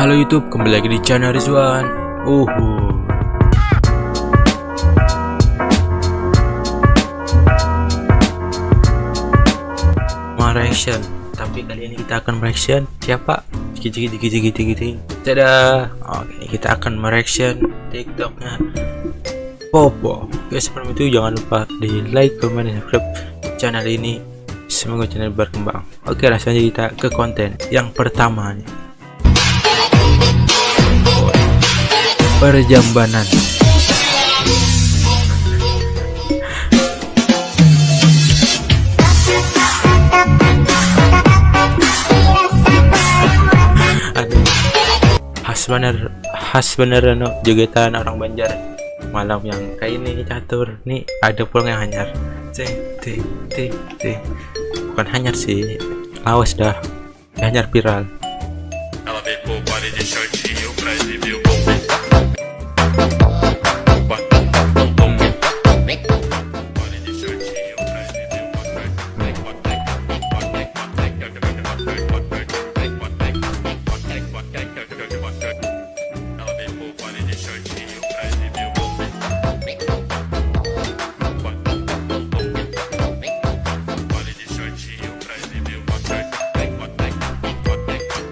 Halo YouTube, kembali lagi di channel Rizwan. Mau reaction, tapi kali ini kita akan mereaction siapa? Gigi. Dadah. Oke, kita akan mereaction TikToknya Popo. Oke, sebelum itu jangan lupa di like, comment, dan subscribe channel ini. Semoga channel berkembang. Oke, langsung aja kita ke konten yang pertama nih. Perjambanan. Aduh, khas bener no, jogetan orang Banjar malam yang kayak ini catur nih. Ada pulang yang hanyar, bukan hanyar sih, awas dah, hanyar viral.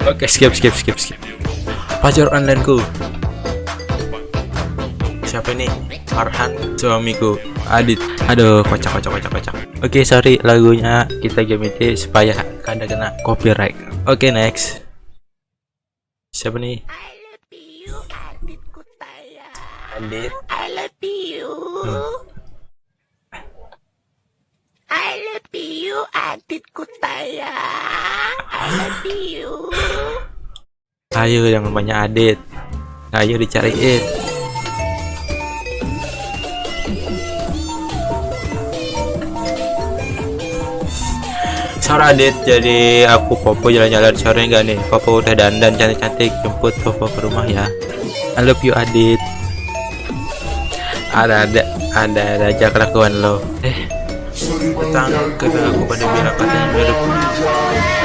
Oke, skip. Pacar onlineku. Siapa ini? Farhan, suamiku. Adit. Aduh, kocak. Oke, sorry lagunya kita gamete supaya kada kena copyright. Oke, next. Siapa nih? I love you, aditku sayang. Adit. I love you. I love you, aditku sayang. I love you. Ayo yang namanya Adit. Ayo dicariin. Sore Adit, jadi aku Popo jalan-jalan sore enggak nih? Popo udah dandan cantik-cantik, jemput Popo ke rumah ya. I love you Adit. Ada aja kelakuan lo. Petang karena aku pada bilang katanya mirip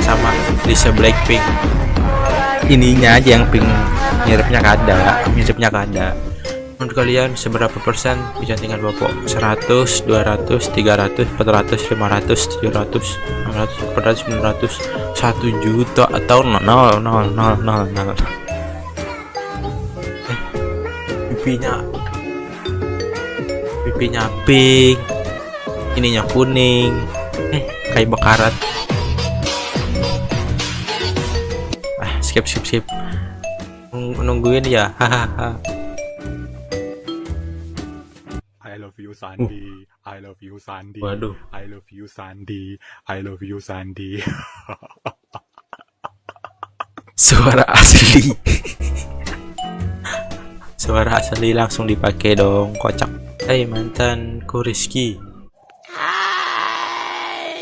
sama Lisa Blackpink. Ininya aja yang pink, miripnya kada. Menurut kalian seberapa persen kecantikan Popo? 100, 200, 300, 400, 500, 700, 600, 400, 900, 1 juta atau 0. Pipinya pink, ininya kuning, kayak bakarat. Skip. Nungguin ya. Hahaha. I love you Sandy. I love you Sandy. Waduh. I love you Sandy. I love you Sandy. Suara asli. Suara asli langsung dipakai dong, kocak. Mantanku Rizky. Hai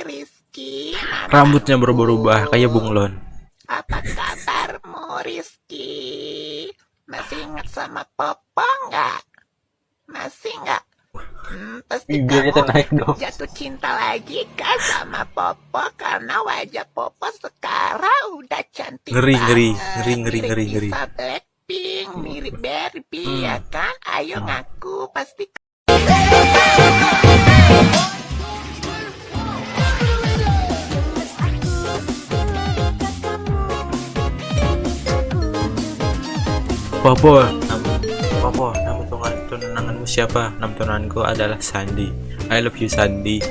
Rizky, Rambutnya berubah-ubah kayak bunglon. apa kabarmu Rizky? Masih ingat sama Popo nggak? Masih nggak? Pasti Bibirnya kamu naik dong. jatuh cinta lagi kan sama Popo karena wajah Popo sekarang udah cantik Ngeri. Lisa Blackpink, mirip Barbie ya kan? Ayo ngaku pasti. Popo, nama tunanganmu siapa? Nama tunanganku adalah Sandy. I love you Sandy.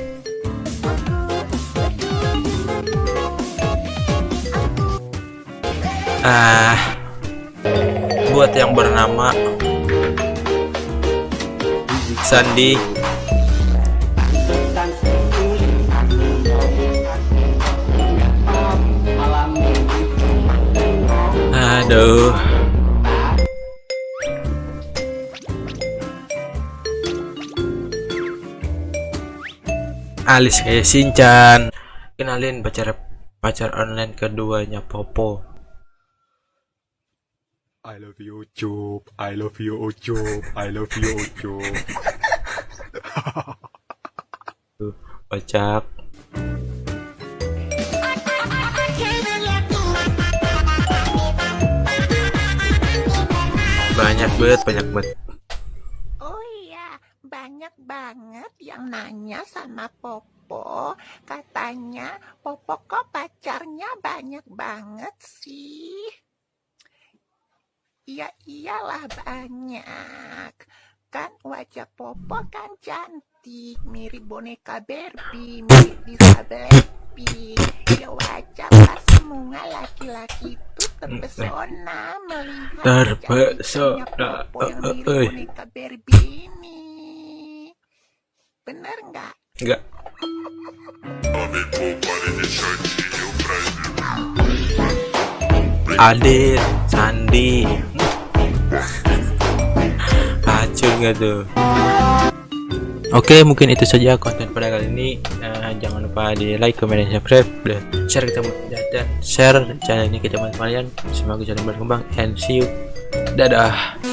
Buat yang bernama Sandy, aduh, alis kayak Shinchan. Kenalin pacar online keduanya Popo. I love you Ucup. I love you Ucup. I love you Ucup. Kocak. banyak banget. Oh iya, banyak banget yang nanya sama Popo. Katanya Popo kok pacarnya banyak banget sih? Ya iyalah banyak. Kan wajah Popo kan cantik, mirip boneka Barbie, mirip Lisa Blackpink. Ya wajar lah semua laki-laki itu terpesona melihat Terpesona, kecantikannya Popo yang mirip euy. boneka Barbie ini. Bener nggak? Enggak. Adit, Sandi. Hancur nggak tuh? Oke, mungkin itu saja konten pada kali ini. Jangan lupa di like, comment, dan subscribe, dan share channel ini ke teman-teman kalian. Semoga channel berkembang, and see you. Dadah.